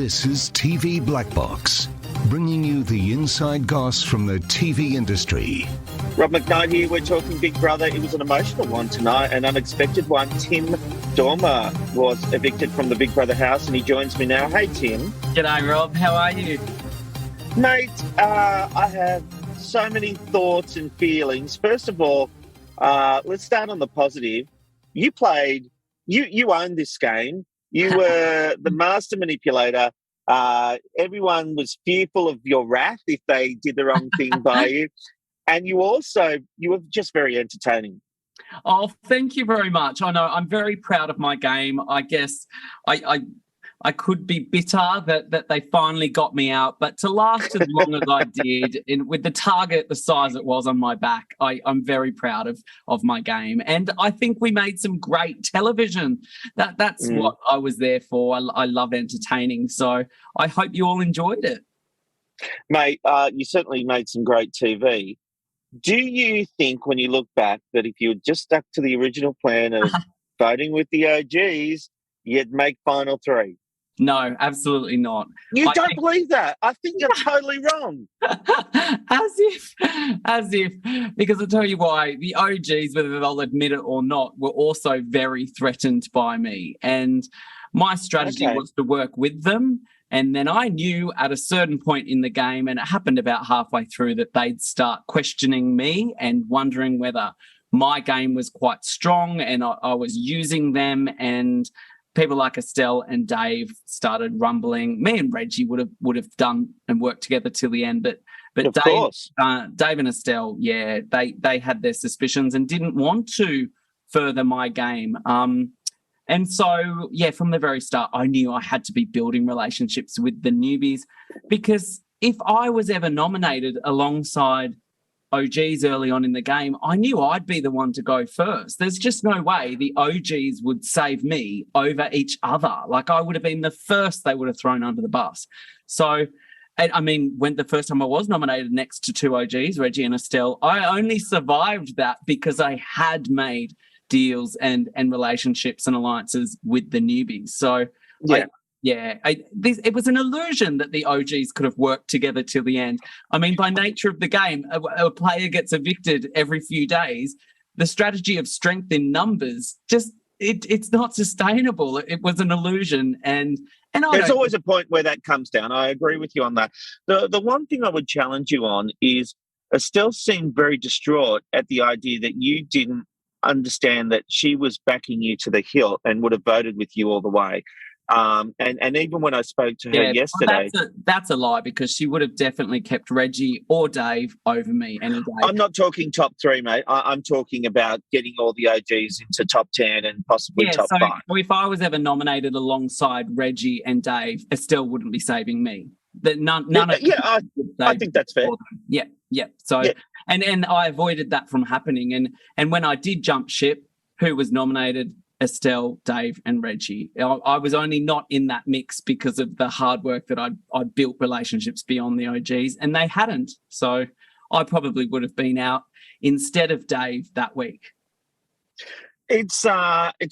This is TV Black Box, bringing you the inside goss from the TV industry. Rob McKnight here. We're talking Big Brother. It was an emotional one tonight, an unexpected one. Tim Dormer was evicted from the Big Brother house, and he joins me now. Hey, Tim. G'day, Rob. How are you? Mate, I have so many thoughts and feelings. First of all, let's start on the positive. You played, you owned this game. You were the master manipulator. Everyone was fearful of your wrath if they did the wrong thing by you. And you were just very entertaining. Oh, thank you very much. I know I'm very proud of my game. I guess I could be bitter that they finally got me out, but to last as long as I did, with the target the size it was on my back, I'm very proud of my game. And I think we made some great television. That's what I was there for. I love entertaining. So I hope you all enjoyed it. Mate, you certainly made some great TV. Do you think, when you look back, that if you had just stuck to the original plan of voting with the OGs, you'd make final three? No, absolutely not. You don't believe that? I think you're totally wrong. As if, because I'll tell you why, the OGs, whether they'll admit it or not, were also very threatened by me. And my strategy was to work with them. And then I knew at a certain point in the game, and it happened about halfway through, that they'd start questioning me and wondering whether my game was quite strong and I was using them. And people like Estelle and Dave started rumbling. Me and Reggie would have done and worked together till the end, but Dave and Estelle, yeah, they had their suspicions and didn't want to further my game. And so, yeah, from the very start, I knew I had to be building relationships with the newbies, because if I was ever nominated alongside OGs early on in the game, I knew I'd be the one to go first. There's just no way the OGs would save me over each other. Like, I would have been the first they would have thrown under the bus. So, I mean, when the first time I was nominated next to two OGs, Reggie and Estelle, I only survived that because I had made deals and relationships and alliances with the newbies. So, it was an illusion that the OGs could have worked together till the end. I mean, by nature of the game, a player gets evicted every few days. The strategy of strength in numbers, it's not sustainable. It was an illusion. And there's always a point where that comes down. I agree with you on that. The one thing I would challenge you on is Estelle seemed very distraught at the idea that you didn't understand that she was backing you to the hilt and would have voted with you all the way. And even when I spoke to her yesterday... That's a lie, because she would have definitely kept Reggie or Dave over me any day. I'm not talking top three, mate. I'm talking about getting all the OGs into top 10 and possibly top 5. So if I was ever nominated alongside Reggie and Dave, Estelle wouldn't be saving me. I think that's fair. Yeah. So, and I avoided that from happening. And when I did jump ship, who was nominated? Estelle, Dave, and Reggie. I was only not in that mix because of the hard work that I'd built relationships beyond the OGs, and they hadn't. So I probably would have been out instead of Dave that week. It's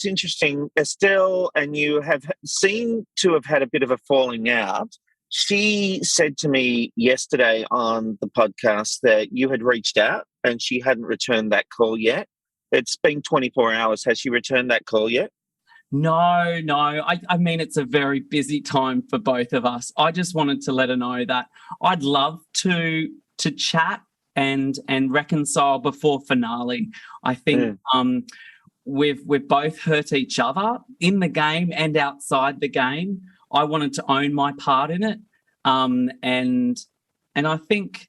interesting. Estelle and you have seemed to have had a bit of a falling out. She said to me yesterday on the podcast that you had reached out and she hadn't returned that call yet. It's been 24 hours. Has she returned that call yet? No. I mean, it's a very busy time for both of us. I just wanted to let her know that I'd love to chat and reconcile before finale. I think we've both hurt each other in the game and outside the game. I wanted to own my part in it, and I think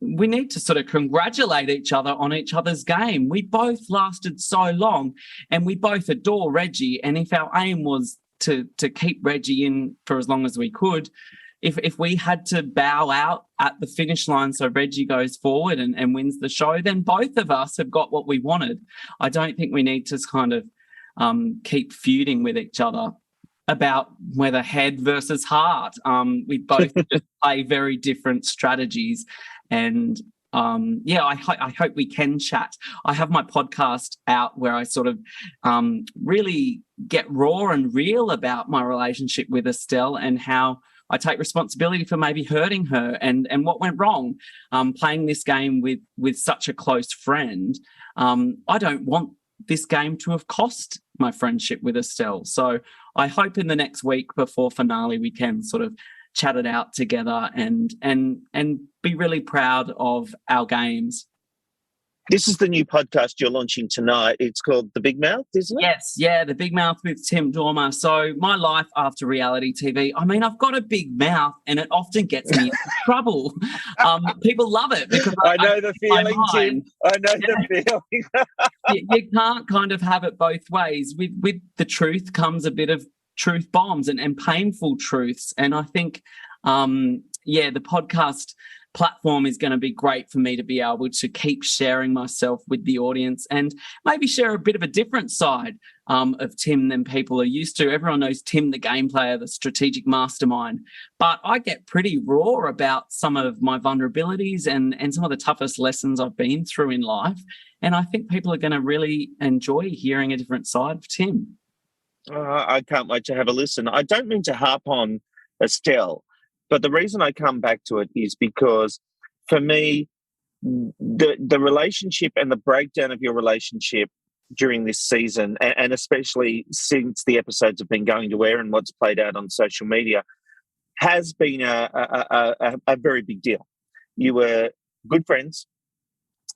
we need to sort of congratulate each other on each other's game. We both lasted so long, and we both adore Reggie. And if our aim was to keep Reggie in for as long as we could, if we had to bow out at the finish line so Reggie goes forward and wins the show, then both of us have got what we wanted. I don't think we need to kind of keep feuding with each other about whether head versus heart. We both just play very different strategies, and I hope we can chat. I have my podcast out where I sort of really get raw and real about my relationship with Estelle and how I take responsibility for maybe hurting her and what went wrong playing this game with such a close friend. I don't want this game to have cost my friendship with Estelle. So I hope in the next week before finale we can sort of chat it out together and be really proud of our games. This is the new podcast you're launching tonight. It's called The Big Mouth, isn't it? Yes, yeah, The Big Mouth with Tim Dormer. So my life after reality TV, I mean, I've got a big mouth and it often gets me into trouble. People love it because I know the feeling, Tim. I know the feeling. You can't kind of have it both ways. With the truth comes a bit of truth bombs and painful truths. And I think, the podcast platform is going to be great for me to be able to keep sharing myself with the audience and maybe share a bit of a different side of Tim than people are used to. Everyone knows Tim, the game player, the strategic mastermind, but I get pretty raw about some of my vulnerabilities and some of the toughest lessons I've been through in life. And I think people are going to really enjoy hearing a different side of Tim. I can't wait to have a listen. I don't mean to harp on Estelle, but the reason I come back to it is because for me, the relationship and the breakdown of your relationship during this season, and especially since the episodes have been going to air and what's played out on social media, has been a very big deal. You were good friends.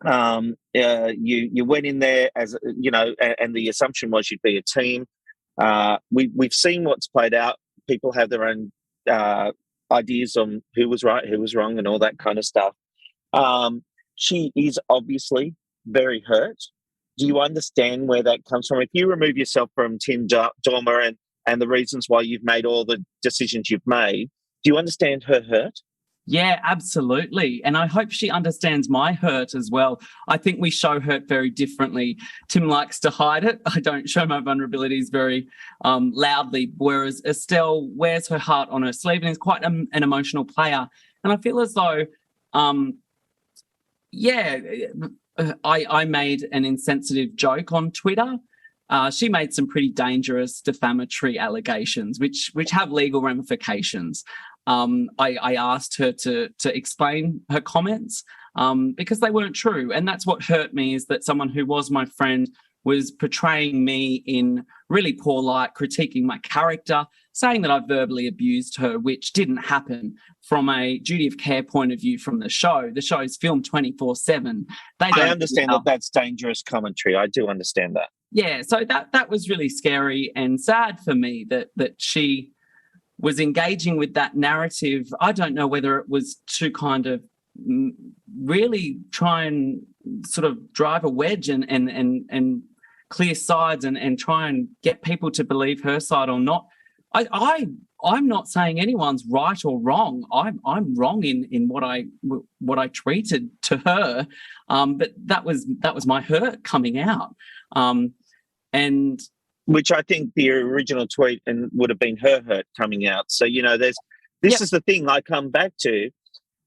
You went in there as, and the assumption was you'd be a team. We've seen what's played out. People have their own ideas on who was right, who was wrong, and all that kind of stuff. She is obviously very hurt. Do you understand where that comes from? If you remove yourself from Tim Dormer and the reasons why you've made all the decisions you've made, do you understand her hurt? Yeah, absolutely. And I hope she understands my hurt as well. I think we show hurt very differently. Tim likes to hide it. I don't show my vulnerabilities very loudly, whereas Estelle wears her heart on her sleeve and is quite an emotional player. And I feel as though, I made an insensitive joke on Twitter. She made some pretty dangerous defamatory allegations, which have legal ramifications. I asked her to explain her comments because they weren't true. And that's what hurt me, is that someone who was my friend was portraying me in really poor light, critiquing my character, saying that I verbally abused her, which didn't happen. From a duty of care point of view from the show is filmed 24/7. I understand that that's dangerous commentary. I do understand that. Yeah, so that was really scary and sad for me that she was engaging with that narrative. I don't know whether it was to kind of really try and sort of drive a wedge and clear sides and try and get people to believe her side or not. I'm not saying anyone's right or wrong. I'm wrong in what I tweeted to her, but that was my hurt coming out, and. Which I think the original tweet and would have been her hurt coming out. So, this is the thing I come back to,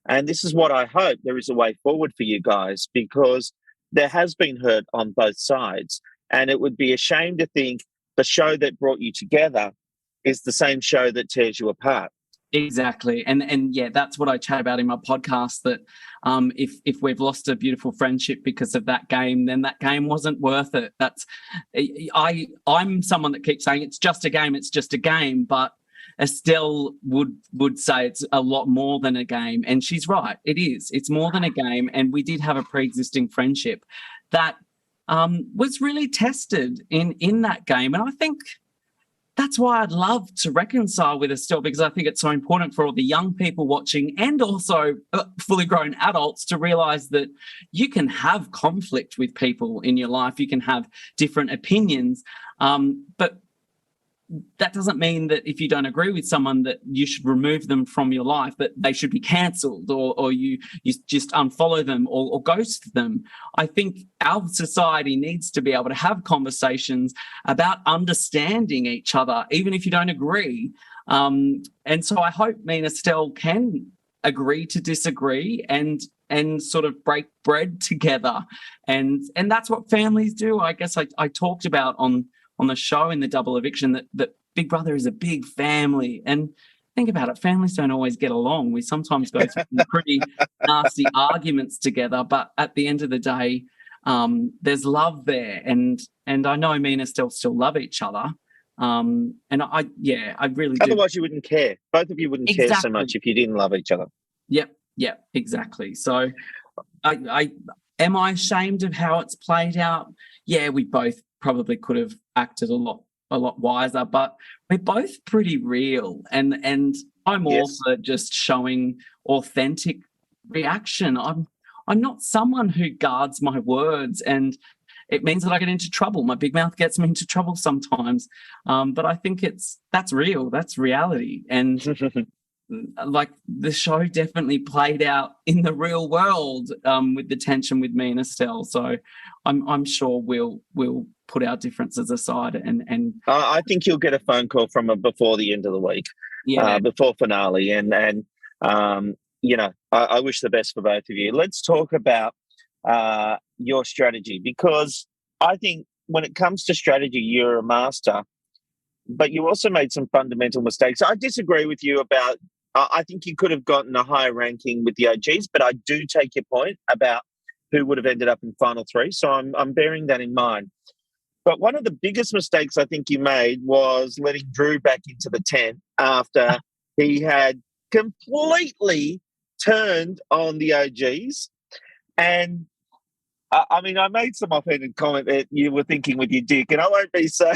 and this is what I hope there is a way forward for you guys, because there has been hurt on both sides, and it would be a shame to think the show that brought you together is the same show that tears you apart. Exactly. And yeah, that's what I chat about in my podcast, that if we've lost a beautiful friendship because of that game, then that game wasn't worth it. I'm someone that keeps saying it's just a game, but Estelle would say it's a lot more than a game, and she's right. It is. It's more than a game, and we did have a pre-existing friendship that was really tested in that game, and I think that's why I'd love to reconcile with Estelle, because I think it's so important for all the young people watching and also fully grown adults to realise that you can have conflict with people in your life. You can have different opinions, but that doesn't mean that if you don't agree with someone that you should remove them from your life, that they should be cancelled or you just unfollow them or ghost them. I think our society needs to be able to have conversations about understanding each other, even if you don't agree. And so I hope me and Estelle can agree to disagree and and sort of break bread together. And that's what families do. I guess I talked about on the show in the Double Eviction that Big Brother is a big family. And think about it, families don't always get along. We sometimes go through some pretty nasty arguments together, but at the end of the day, there's love there. And I know me and Estelle still love each other. And I really do. Otherwise, you wouldn't care. Both of you wouldn't care so much if you didn't love each other. Yep, exactly. So I am I ashamed of how it's played out? Yeah, we both probably could have acted a lot wiser, but we're both pretty real. And I'm also just showing authentic reaction. I'm not someone who guards my words, and it means that I get into trouble. My big mouth gets me into trouble sometimes. But I think that's real. That's reality. And like the show definitely played out in the real world with the tension with me and Estelle. So I'm sure we'll put our differences aside and I think you'll get a phone call from her before the end of the week, before finale. And I wish the best for both of you. Let's talk about your strategy, because I think when it comes to strategy, you're a master, but you also made some fundamental mistakes. I disagree with you about, I think you could have gotten a higher ranking with the OGs, but I do take your point about who would have ended up in final three. So I'm bearing that in mind. But one of the biggest mistakes I think you made was letting Drew back into the tent after he had completely turned on the OGs. And I mean, I made some offhanded comment that you were thinking with your dick, and I won't be so.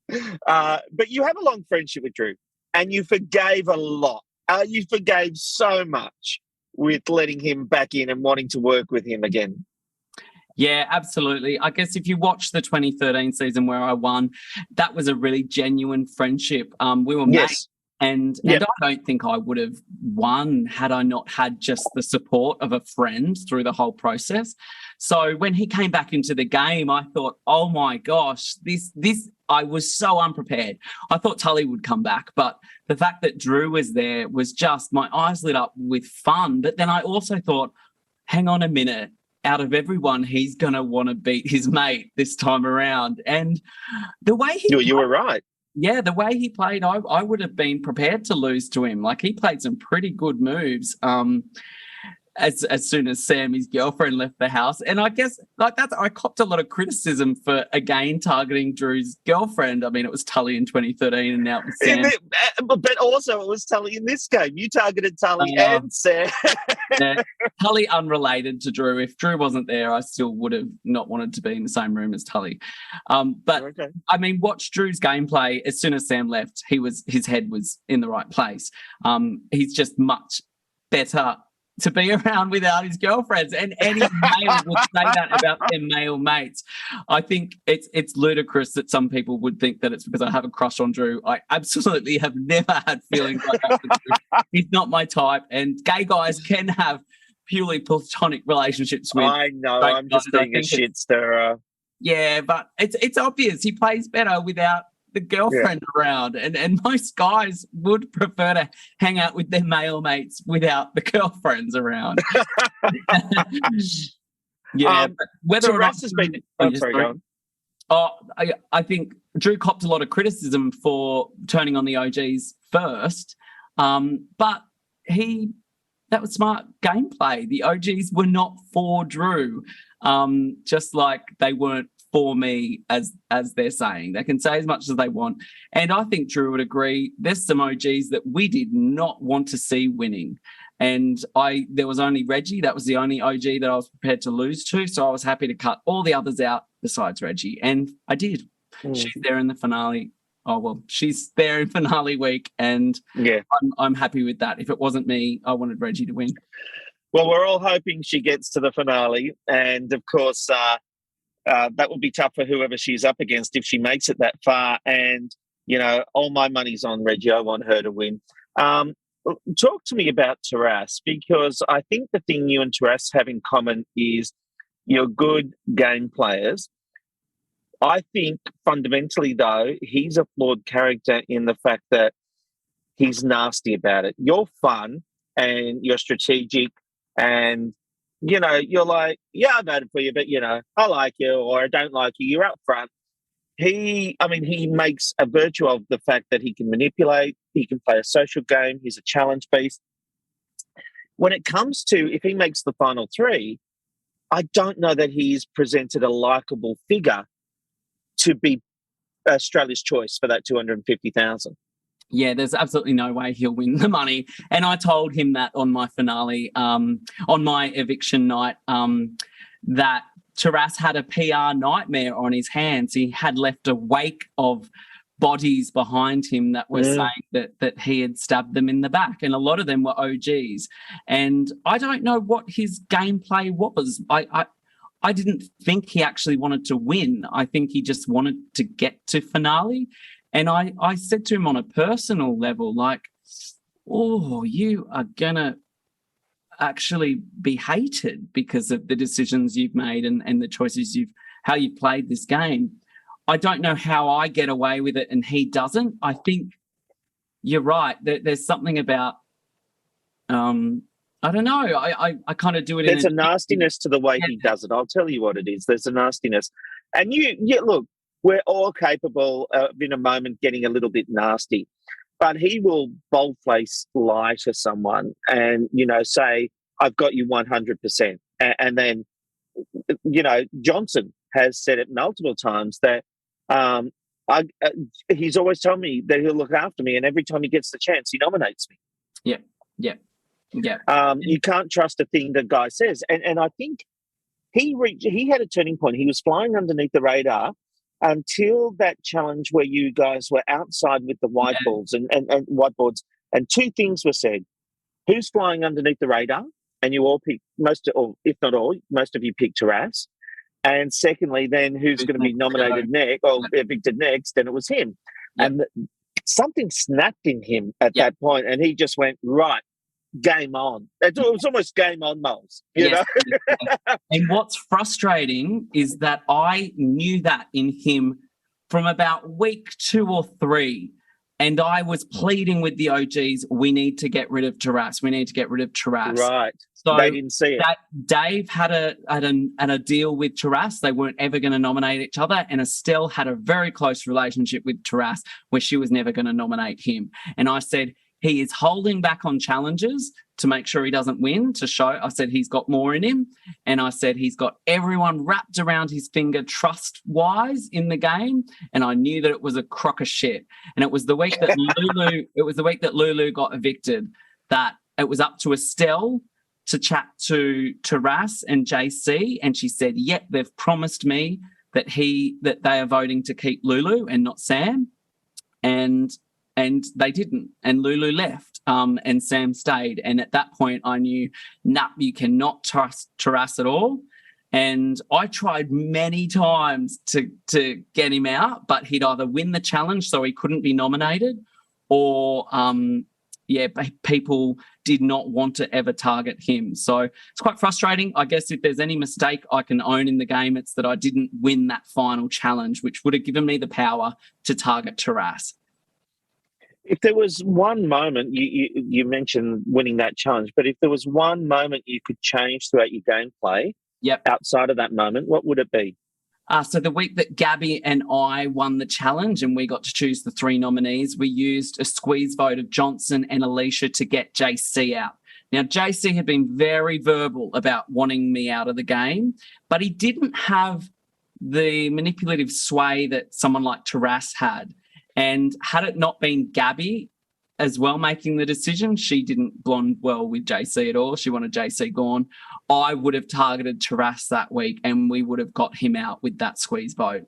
But you have a long friendship with Drew, and you forgave a lot. You forgave so much with letting him back in and wanting to work with him again. Yeah, absolutely. I guess if you watch the 2013 season where I won, that was a really genuine friendship. We were mates. And I don't think I would have won had I not had just the support of a friend through the whole process. So when he came back into the game, I thought, oh my gosh, this I was so unprepared. I thought Tully would come back, but the fact that Drew was there was just, my eyes lit up with fun. But then I also thought, hang on a minute, out of everyone, he's going to want to beat his mate this time around. And the way you were right. Yeah, the way he played, I would have been prepared to lose to him. Like, he played some pretty good moves as soon as Sam, his girlfriend, left the house. And I guess I copped a lot of criticism for, again, targeting Drew's girlfriend. I mean, it was Tully in 2013 and now it was Sam. But also it was Tully in this game. You targeted Tully and Sam. Yeah. Tully unrelated to Drew. If Drew wasn't there, I still would have not wanted to be in the same room as Tully. But I mean, watch Drew's gameplay. As soon as Sam left, his head was in the right place. He's just much better to be around without his girlfriends, and any male would say that about their male mates. I think it's ludicrous that some people would think that it's because I have a crush on Drew. I absolutely have never had feelings like that with Drew. He's not my type, and gay guys can have purely platonic relationships with. I know, I'm just being a shit stirrer. Yeah, but it's obvious he plays better without the girlfriend around, and most guys would prefer to hang out with their male mates without the girlfriends around. But whether or not has been I think Drew copped a lot of criticism for turning on the OGs first, but that was smart gameplay. The OGs were not for Drew, just like they weren't for me, as they're saying. They can say as much as they want. And I think Drew would agree, there's some OGs that we did not want to see winning. And there was only Reggie. That was the only OG that I was prepared to lose to. So I was happy to cut all the others out besides Reggie. And I did. She's there in the finale. Oh, well, she's there in finale week. And I'm happy with that. If it wasn't me, I wanted Reggie to win. Well, we're all hoping she gets to the finale. And, of course, that would be tough for whoever she's up against if she makes it that far. And, all my money's on Reggie. I want her to win. Talk to me about Taras, because I think the thing you and Taras have in common is you're good game players. I think fundamentally, though, he's a flawed character in the fact that he's nasty about it. You're fun. and you're strategic and, you're like, yeah, I voted for you, but, I like you or I don't like you. You're up front. He makes a virtue of the fact that he can manipulate, he can play a social game, he's a challenge beast. When it comes to if he makes the final three, I don't know that he's presented a likable figure to be Australia's choice for that 250,000. Yeah, there's absolutely no way he'll win the money. And I told him that on my finale, on my eviction night, that Taras had a PR nightmare on his hands. He had left a wake of bodies behind him that were saying that he had stabbed them in the back, and a lot of them were OGs. And I don't know what his gameplay was. I didn't think he actually wanted to win. I think he just wanted to get to finale. And I said to him on a personal level, like, oh, you are going to actually be hated because of the decisions you've made and the choices how you played this game. I don't know how I get away with it and he doesn't. I think you're right. There's something about, I don't know. I kind of do it. There's a nastiness to the way he does it. I'll tell you what it is. There's a nastiness. And look, we're all capable of in a moment getting a little bit nasty, but he will boldface lie to someone and, say, I've got you 100%. And then, Johnson has said it multiple times that he's always told me that he'll look after me, and every time he gets the chance, he nominates me. Yeah. You can't trust a thing the guy says. And I think he had a turning point. He was flying underneath the radar until that challenge where you guys were outside with the whiteboards and whiteboards, and two things were said. Who's flying underneath the radar? And you all picked, if not all, most of you picked Taras. And secondly, then who's going to be nominated next or evicted next? And it was him. Yep. And something snapped in him at that point, and he just went, right, game on. It was almost game on, Moles. You know? And what's frustrating is that I knew that in him from about week 2 or 3. And I was pleading with the OGs, we need to get rid of Taras. We need to get rid of Taras. Right. So they didn't see it. Dave had a deal with Taras. They weren't ever going to nominate each other. And Estelle had a very close relationship with Taras where she was never going to nominate him. And I said, he is holding back on challenges to make sure he doesn't win, to show. I said he's got more in him. And I said he's got everyone wrapped around his finger trust-wise in the game. And I knew that it was a crock of shit. And it was the week that Lulu got evicted, that it was up to Estelle to chat to Taras and JC. And she said, yep, they've promised me that they are voting to keep Lulu and not Sam. And they didn't, and Lulu left, and Sam stayed. And at that point, I knew, you cannot trust Taras at all. And I tried many times to get him out, but he'd either win the challenge, so he couldn't be nominated, or people did not want to ever target him. So it's quite frustrating. I guess if there's any mistake I can own in the game, it's that I didn't win that final challenge, which would have given me the power to target Taras. If there was one moment, you mentioned winning that challenge, but if there was one moment you could change throughout your gameplay, outside of that moment, what would it be? So the week that Gabby and I won the challenge and we got to choose the 3 nominees, we used a squeeze vote of Johnson and Alicia to get JC out. Now, JC had been very verbal about wanting me out of the game, but he didn't have the manipulative sway that someone like Taras had. And had it not been Gabby as well making the decision, she didn't blonde well with JC at all. She wanted JC gone. I would have targeted Taras that week and we would have got him out with that squeeze vote.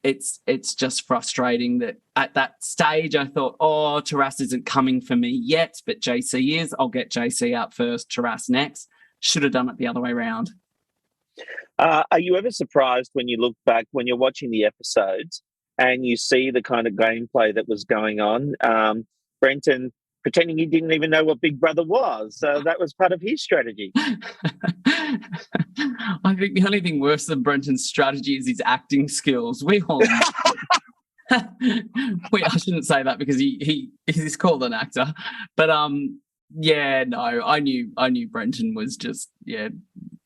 It's just frustrating that at that stage I thought, Taras isn't coming for me yet, but JC is. I'll get JC out first, Taras next. Should have done it the other way around. Are you ever surprised when you look back, when you're watching the episodes, and you see the kind of gameplay that was going on? Brenton pretending he didn't even know what Big Brother was. That was part of his strategy. I think the only thing worse than Brenton's strategy is his acting skills. We all I shouldn't say that because he's called an actor. But Yeah, no, I knew Brenton was just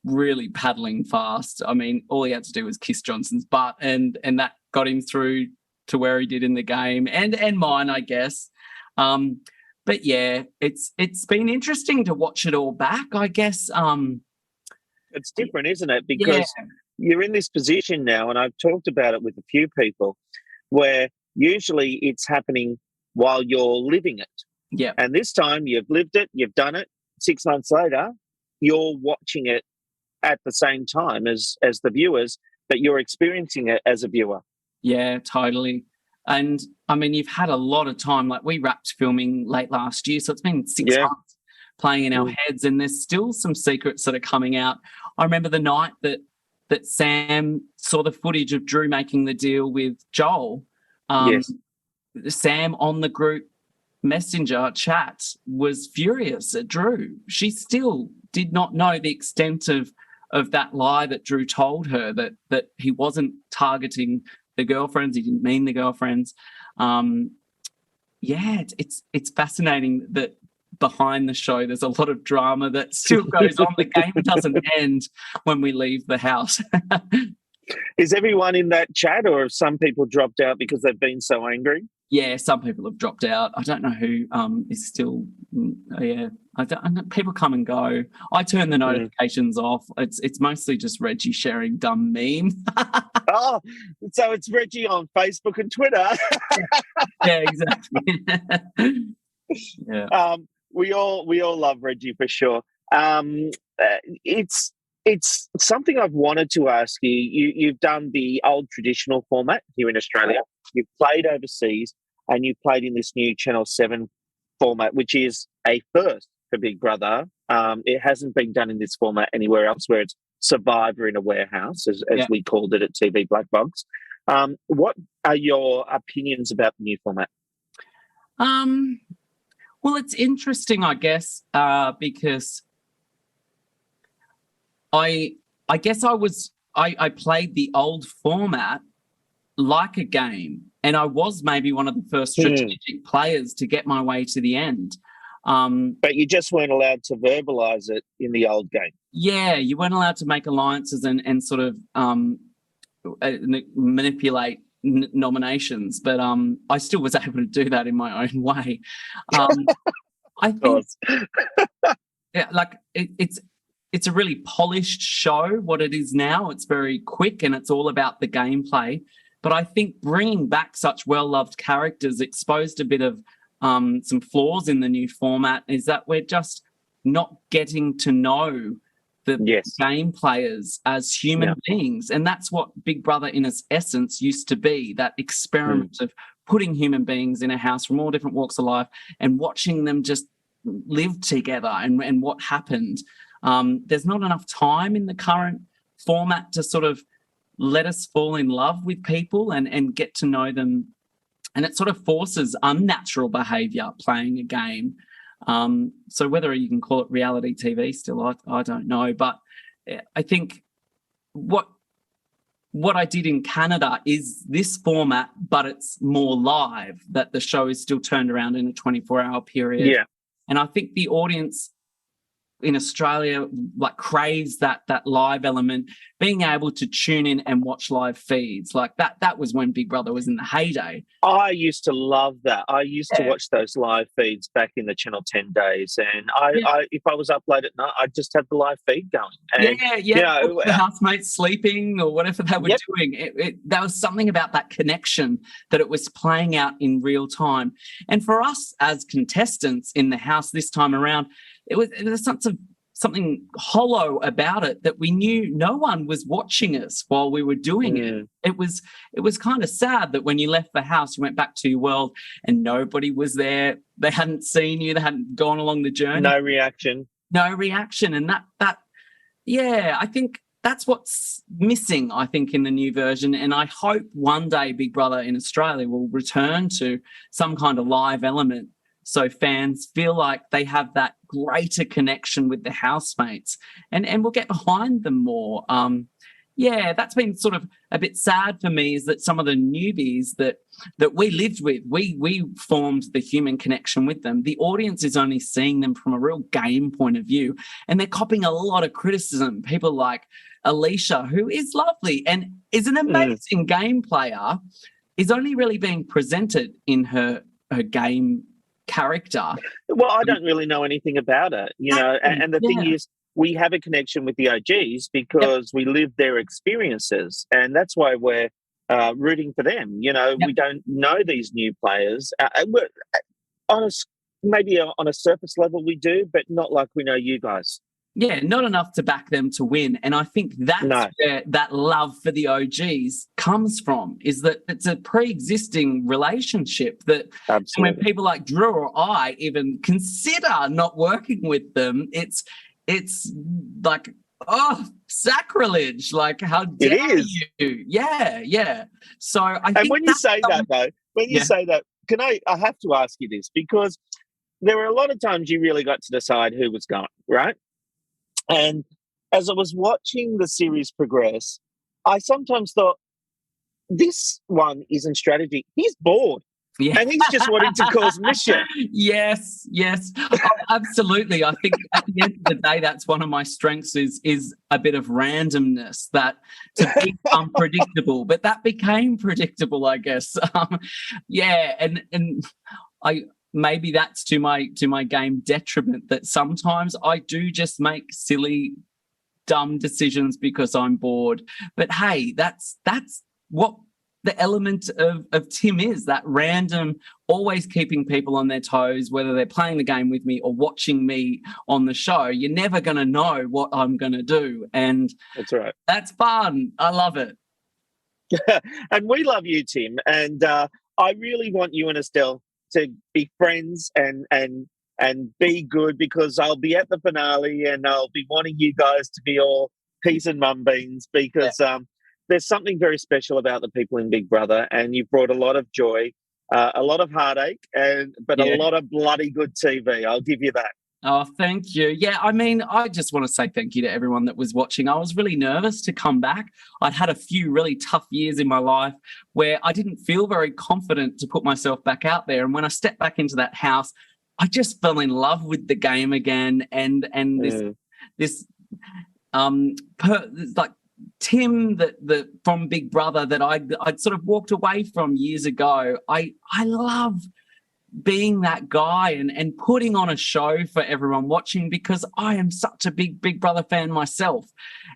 really paddling fast. I mean, all he had to do was kiss Johnson's butt, and that got him through to where he did in the game, and mine, I guess. But yeah, it's been interesting to watch it all back, I guess. It's different, isn't it? Because you're in this position now, and I've talked about it with a few people, where usually it's happening while you're living it. Yeah. And this time you've lived it, you've done it. 6 months later, you're watching it at the same time as the viewers, but you're experiencing it as a viewer. Yeah, totally. And I mean, you've had a lot of time. Like, we wrapped filming late last year, so it's been 6 months playing in our heads, and there's still some secrets that are coming out. I remember the night that Sam saw the footage of Drew making the deal with Joel. Sam on the group messenger chat was furious at Drew. She still did not know the extent of that lie that Drew told her, that he wasn't targeting the girlfriends, he didn't mean the girlfriends. It's fascinating that behind the show there's a lot of drama that still goes on. The game doesn't end when we leave the house. Is everyone in that chat, or have some people dropped out because they've been so angry? Yeah, some people have dropped out. I don't know who is still. I don't. People come and go. I turn the notifications off. It's mostly just Reggie sharing dumb memes. Oh, so it's Reggie on Facebook and Twitter. Yeah, exactly. Yeah. We all love Reggie for sure. It's something I've wanted to ask you. You've done the old traditional format here in Australia. You've played overseas, and you played in this new Channel 7 format, which is a first for Big Brother. It hasn't been done in this format anywhere else, where it's Survivor in a warehouse, as we called it at TV Black Box. What are your opinions about the new format? Well, it's interesting, I guess, because I guess I played the old format like a game, and I was maybe one of the first strategic players to get my way to the end. But you just weren't allowed to verbalise it in the old game. Yeah, you weren't allowed to make alliances and sort of manipulate nominations, but I still was able to do that in my own way. I think, it's a really polished show. What it is now, it's very quick and it's all about the gameplay. But I think bringing back such well-loved characters exposed a bit of some flaws in the new format, is that we're just not getting to know the game players as human beings. And that's what Big Brother in its essence used to be, that experiment of putting human beings in a house from all different walks of life and watching them just live together and what happened. There's not enough time in the current format to sort of let us fall in love with people and get to know them. And it sort of forces unnatural behaviour playing a game. So whether you can call it reality TV still, I don't know. But I think what I did in Canada is this format, but it's more live, that the show is still turned around in a 24-hour period. Yeah. And I think the audience in Australia craves that live element, being able to tune in and watch live feeds. Like that was when Big Brother was in the heyday. I used to love that. I used to watch those live feeds back in the Channel 10 days, and I if I was up late at night, I'd just have the live feed going. And, the housemates sleeping or whatever they were doing. There was something about that connection, that it was playing out in real time. And for us as contestants in the house this time around, there was something hollow about it, that we knew no one was watching us while we were doing it. It was kind of sad that when you left the house, you went back to your world and nobody was there. They hadn't seen you. They hadn't gone along the journey. No reaction. And I think that's what's missing, I think, in the new version. And I hope one day Big Brother in Australia will return to some kind of live element, so fans feel like they have that greater connection with the housemates, and we'll get behind them more. Yeah, that's been sort of a bit sad for me, is that some of the newbies that we lived with, we formed the human connection with them. The audience is only seeing them from a real game point of view, and they're copping a lot of criticism. People like Alicia, who is lovely and is an amazing game player, is only really being presented in her game character. Well, I don't really know anything about it, you know, and the thing is, we have a connection with the OGs because we lived their experiences, and that's why we're rooting for them. You know, we don't know these new players. Maybe on a surface level we do, but not like we know you guys. Yeah, not enough to back them to win. And I think that's where that love for the OGs comes from, is that it's a pre-existing relationship that when people like Drew or I even consider not working with them, it's like, oh, sacrilege. Like, how dare you? Yeah. So I think when you say that, though, say that, I have to ask you this, because there were a lot of times you really got to decide who was going, right? And as I was watching the series progress, I sometimes thought, this one isn't strategy. He's bored. Yeah. And he's just wanting to cause mischief. Yes. Oh, absolutely. I think at the end of the day, that's one of my strengths is a bit of randomness, that to be unpredictable. But that became predictable, I guess. And I maybe that's to my game detriment, that sometimes I do just make silly, dumb decisions because I'm bored. But hey, that's what the element of Tim is, that random, always keeping people on their toes, whether they're playing the game with me or watching me on the show. You're never going to know what I'm going to do. And that's right. That's fun. I love it. And we love you, Tim. And I really want you and Estelle to be friends and be good, because I'll be at the finale and I'll be wanting you guys to be all peas and mum beans, because there's something very special about the people in Big Brother, and you've brought a lot of joy, a lot of heartache, but a lot of bloody good TV. I'll give you that. Oh, thank you. Yeah, I mean, I just want to say thank you to everyone that was watching. I was really nervous to come back. I'd had a few really tough years in my life where I didn't feel very confident to put myself back out there. And when I stepped back into that house, I just fell in love with the game again. And this like Tim that from Big Brother that I'd sort of walked away from years ago. I love being that guy and putting on a show for everyone watching, because I am such a big Brother fan myself.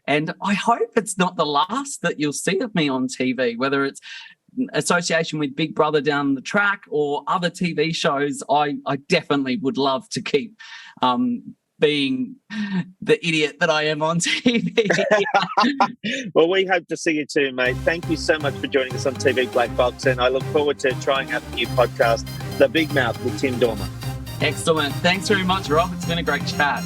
And I hope it's not the last that you'll see of me on TV, whether it's association with Big Brother down the track or other TV shows. I definitely would love to keep being the idiot that I am on TV. Well, we hope to see you too, mate. Thank you so much for joining us on TV Black Box, and I look forward to trying out the new podcast, The Big Mouth with Tim Dormer. Excellent. Thanks very much, Rob. It's been a great chat.